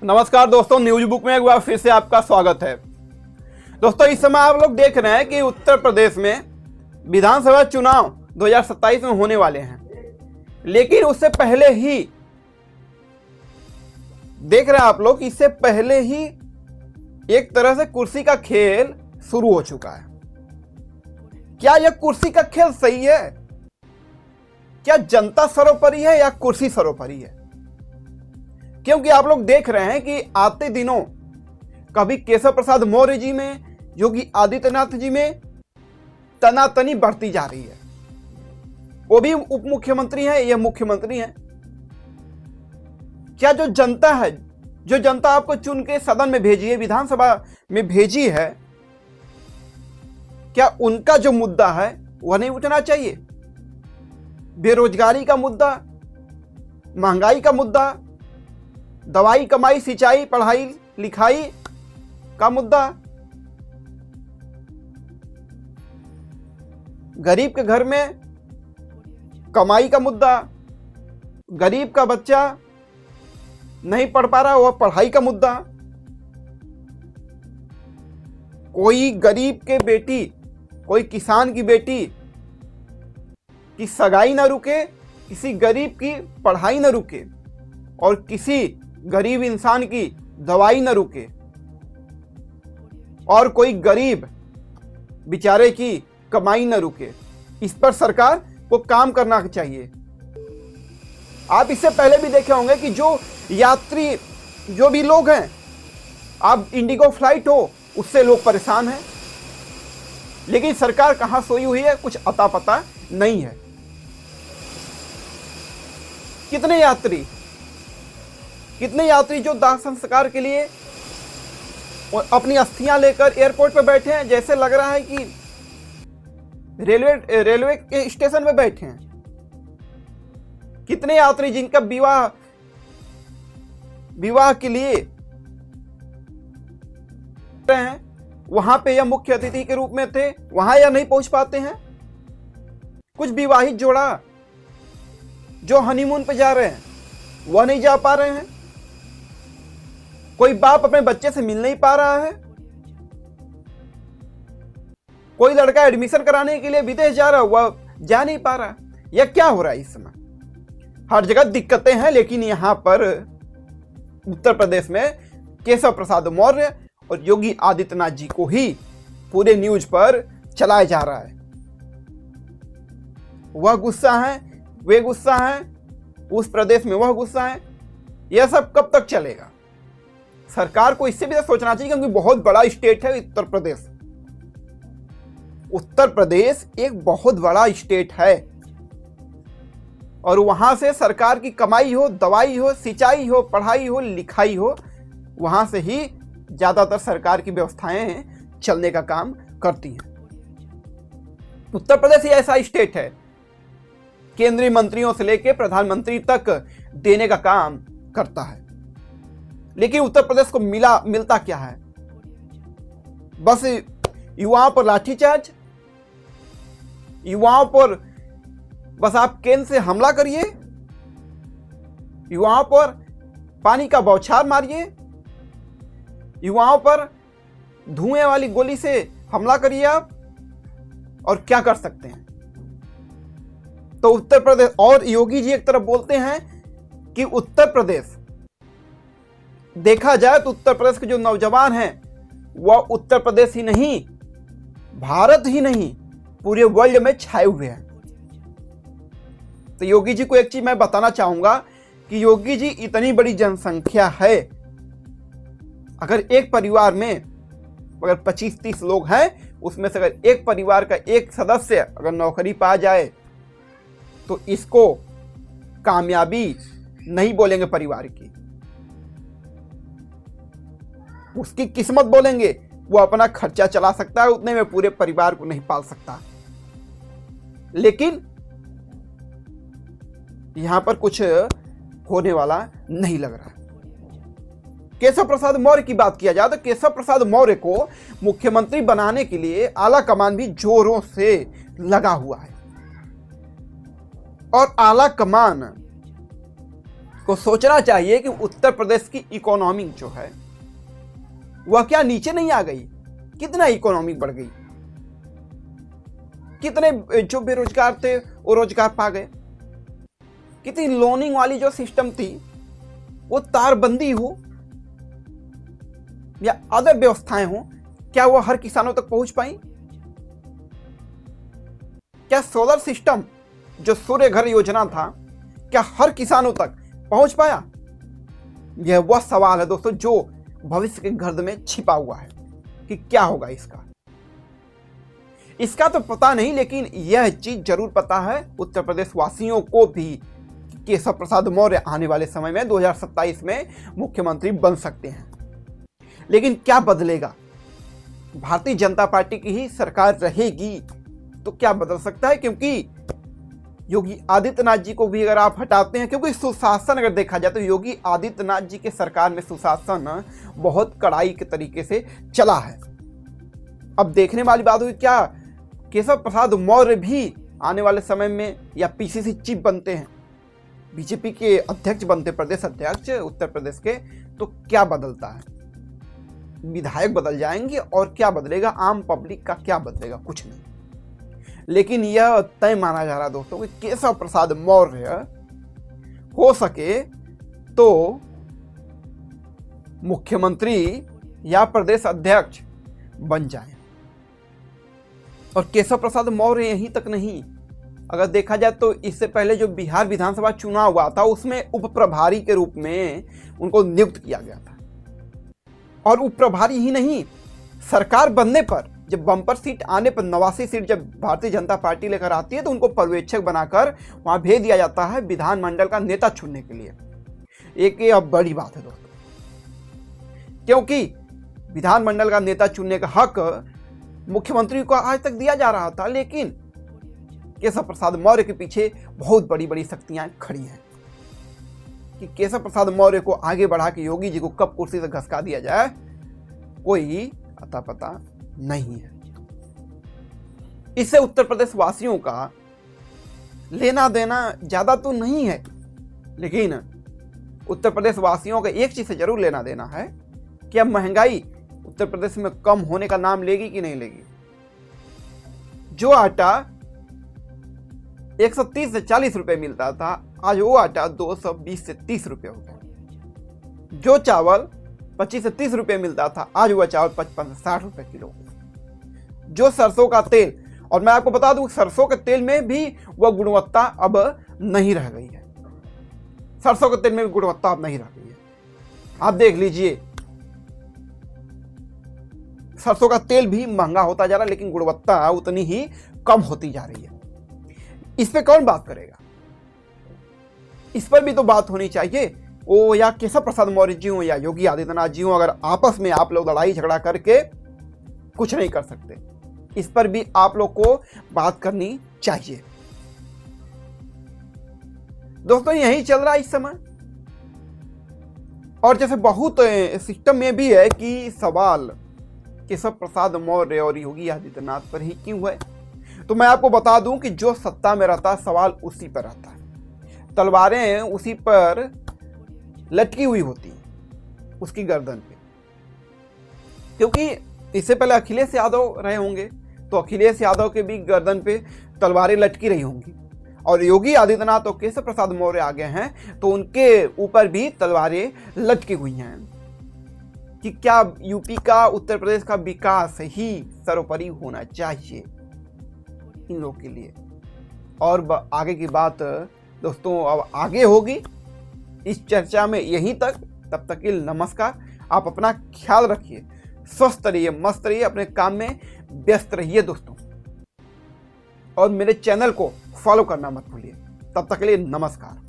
नमस्कार दोस्तों, news book में एक बार फिर से आपका स्वागत है। दोस्तों, इस समय आप लोग देख रहे हैं कि उत्तर प्रदेश में विधानसभा चुनाव 2027 में होने वाले हैं, लेकिन उससे पहले ही देख रहे हैं आप लोग, इससे पहले ही एक तरह से कुर्सी का खेल शुरू हो चुका है। क्या यह कुर्सी का खेल सही है? क्या जनता सर्वोपरि है या कुर्सी सर्वोपरि है? क्योंकि आप लोग देख रहे हैं कि आते दिनों कभी केशव प्रसाद मौर्य जी में, योगी आदित्यनाथ जी में तनातनी बढ़ती जा रही है। वो भी उप मुख्यमंत्री हैं, यह मुख्यमंत्री हैं। क्या जो जनता है, जो जनता आपको चुन के सदन में भेजी है, विधानसभा में भेजी है, क्या उनका जो मुद्दा है वह नहीं उठना चाहिए? बेरोजगारी का मुद्दा, महंगाई का मुद्दा, दवाई कमाई सिंचाई पढ़ाई लिखाई का मुद्दा, गरीब के घर में कमाई का मुद्दा, गरीब का बच्चा नहीं पढ़ पा रहा वह पढ़ाई का मुद्दा, कोई गरीब के बेटी, कोई किसान की बेटी की सगाई ना रुके, किसी गरीब की पढ़ाई ना रुके और किसी गरीब इंसान की दवाई न रुके और कोई गरीब बेचारे की कमाई न रुके। इस पर सरकार को काम करना चाहिए। आप इससे पहले भी देखे होंगे कि जो यात्री, जो भी लोग हैं, आप इंडिगो फ्लाइट हो उससे लोग परेशान हैं, लेकिन सरकार कहां सोई हुई है कुछ अता पता नहीं है। कितने यात्री जो दाह संस्कार के लिए अपनी अस्थियां लेकर एयरपोर्ट पर बैठे हैं, जैसे लग रहा है कि रेलवे के स्टेशन में बैठे हैं। कितने यात्री जिनका विवाह के लिए हैं, वहां पे या मुख्य अतिथि के रूप में थे, वहां या नहीं पहुंच पाते हैं। कुछ विवाहित जोड़ा जो हनीमून पे जा रहे हैं वह नहीं जा पा रहे हैं। कोई बाप अपने बच्चे से मिल नहीं पा रहा है। कोई लड़का एडमिशन कराने के लिए विदेश जा रहा है, वह जा नहीं पा रहा। यह क्या हो रहा है इस समय? हर जगह दिक्कतें हैं, लेकिन यहां पर उत्तर प्रदेश में केशव प्रसाद मौर्य और योगी आदित्यनाथ जी को ही पूरे न्यूज पर चलाया जा रहा है। वह गुस्सा है, वे गुस्सा हैं, उस प्रदेश में वह गुस्सा है। यह सब कब तक चलेगा? सरकार को इससे भी सोचना चाहिए, क्योंकि बहुत बड़ा स्टेट है उत्तर प्रदेश। उत्तर प्रदेश एक बहुत बड़ा स्टेट है और वहां से सरकार की कमाई हो, दवाई हो, सिंचाई हो, पढ़ाई हो, लिखाई हो, वहां से ही ज्यादातर सरकार की व्यवस्थाएं चलने का काम करती हैं। उत्तर प्रदेश ही ऐसा स्टेट है, केंद्रीय मंत्रियों से लेकर प्रधानमंत्री तक देने का काम करता है। लेकिन उत्तर प्रदेश को मिलता क्या है? बस युवाओं पर लाठीचार्ज, युवाओं पर बस आप केंद्र से हमला करिए, युवाओं पर पानी का बौछार मारिए, युवाओं पर धुएं वाली गोली से हमला करिए आप, और क्या कर सकते हैं? तो उत्तर प्रदेश, और योगी जी एक तरफ बोलते हैं कि उत्तर प्रदेश, देखा जाए तो उत्तर प्रदेश के जो नौजवान हैं वह उत्तर प्रदेश ही नहीं, भारत ही नहीं, पूरे वर्ल्ड में छाए हुए हैं। तो योगी जी को एक चीज मैं बताना चाहूंगा कि योगी जी, इतनी बड़ी जनसंख्या है, अगर एक परिवार में अगर 25-30 लोग हैं, उसमें से अगर एक परिवार का एक सदस्य अगर नौकरी पा जाए तो इसको कामयाबी नहीं बोलेंगे परिवार की, उसकी किस्मत बोलेंगे। वो अपना खर्चा चला सकता है, उतने में पूरे परिवार को नहीं पाल सकता। लेकिन यहां पर कुछ होने वाला नहीं लग रहा। केशव प्रसाद मौर्य की बात किया जाए तो केशव प्रसाद मौर्य को मुख्यमंत्री बनाने के लिए आला कमान भी जोरों से लगा हुआ है और आला कमान को सोचना चाहिए कि उत्तर प्रदेश की इकोनॉमी जो है वह क्या नीचे नहीं आ गई? कितना इकोनॉमी बढ़ गई, कितने जो बेरोजगार थे वो रोजगार पा गए, कितनी लोनिंग वाली जो सिस्टम थी वो तारबंदी हो या अदर व्यवस्थाएं हो, क्या वो हर किसानों तक पहुंच पाई? क्या सोलर सिस्टम जो सूर्य घर योजना था क्या हर किसानों तक पहुंच पाया? यह वह सवाल है दोस्तों जो भविष्य के गर्द में छिपा हुआ है कि क्या होगा इसका तो पता नहीं, लेकिन यह चीज जरूर पता है उत्तर प्रदेश वासियों को भी कि केशव प्रसाद मौर्य आने वाले समय में 2027 में मुख्यमंत्री बन सकते हैं। लेकिन क्या बदलेगा? भारतीय जनता पार्टी की ही सरकार रहेगी तो क्या बदल सकता है? क्योंकि योगी आदित्यनाथ जी को भी अगर आप हटाते हैं, क्योंकि सुशासन अगर देखा जाए तो योगी आदित्यनाथ जी के सरकार में सुशासन बहुत कड़ाई के तरीके से चला है। अब देखने वाली बात हुई क्या केशव प्रसाद मौर्य भी आने वाले समय में या पीसीसी चीफ बनते हैं, बीजेपी के अध्यक्ष बनते, प्रदेश अध्यक्ष उत्तर प्रदेश के, तो क्या बदलता है? विधायक बदल जाएंगे और क्या बदलेगा? आम पब्लिक का क्या बदलेगा? कुछ नहीं। लेकिन यह तय माना जा रहा है दोस्तों कि केशव प्रसाद मौर्य हो सके तो मुख्यमंत्री या प्रदेश अध्यक्ष बन जाए। और केशव प्रसाद मौर्य यहीं तक नहीं, अगर देखा जाए तो इससे पहले जो बिहार विधानसभा चुनाव हुआ था उसमें उप प्रभारी के रूप में उनको नियुक्त किया गया था। और उप प्रभारी ही नहीं, सरकार बनने पर जब बम्पर सीट आने पर 89 सीट जब भारतीय जनता पार्टी लेकर आती है तो उनको पर्यवेक्षक बनाकर वहां भेज दिया जाता है विधानमंडल का नेता चुनने के लिए। एक ये अब बड़ी बात है दोस्तों, क्योंकि विधानमंडल का नेता चुनने का हक मुख्यमंत्री को आज तक दिया जा रहा था, लेकिन केशव प्रसाद मौर्य के पीछे बहुत बड़ी बड़ी शक्तियां खड़ी हैं कि केशव प्रसाद मौर्य को आगे बढ़ा के योगी जी को कब कुर्सी से घसका दिया जाए, कोई अता पता नहीं है। इससे उत्तर प्रदेश वासियों का लेना देना ज्यादा तो नहीं है, लेकिन उत्तर प्रदेश वासियों का एक चीज से जरूर लेना देना है कि अब महंगाई उत्तर प्रदेश में कम होने का नाम लेगी कि नहीं लेगी। जो आटा 130 से 40 रुपए मिलता था, आज वो आटा 220 से 30 रुपए हो गया। जो चावल 25 से 30 रुपए मिलता था, आज वह चावल 55 से 60 रुपए किलो। जो सरसों का तेल, और मैं आपको बता दूं सरसों के तेल में भी वह गुणवत्ता अब नहीं रह गई है। सरसों के तेल में भी गुणवत्ता अब नहीं रह गई है। आप देख लीजिए, सरसों का तेल भी महंगा होता जा रहा है, लेकिन गुणवत्ता उतनी ही कम होती जा रही है। इस पे कौन बात करेगा? इस पर भी तो बात होनी चाहिए। वो या केशव प्रसाद मौर्य जी हो या योगी आदित्यनाथ जी हो, अगर आपस में आप लोग लड़ाई झगड़ा करके कुछ नहीं कर सकते, इस पर भी आप लोग को बात करनी चाहिए। दोस्तों यही चल रहा है इस समय। और जैसे बहुत सिस्टम में भी है कि सवाल केशव प्रसाद मौर्य और योगी आदित्यनाथ पर ही क्यों है, तो मैं आपको बता दूं कि जो सत्ता में रहता है सवाल उसी पर रहता है। तलवारें उसी पर लटकी हुई होती हैं, उसकी गर्दन पे। क्योंकि इससे पहले अखिलेश यादव रहे होंगे तो अखिलेश यादव के भी गर्दन पे तलवारें लटकी रही होंगी, और योगी आदित्यनाथ और केशव प्रसाद मौर्य आ गए हैं तो उनके ऊपर भी तलवारें लटकी हुई हैं कि क्या यूपी का, उत्तर प्रदेश का विकास ही सर्वोपरि होना चाहिए इन लोगों के लिए। और आगे की बात दोस्तों अब आगे होगी इस चर्चा में। यहीं तक, तब तक के लिए नमस्कार। आप अपना ख्याल रखिए, स्वस्थ रहिए, मस्त रहिए, अपने काम में व्यस्त रहिए दोस्तों, और मेरे चैनल को फॉलो करना मत भूलिए। तब तक के लिए नमस्कार।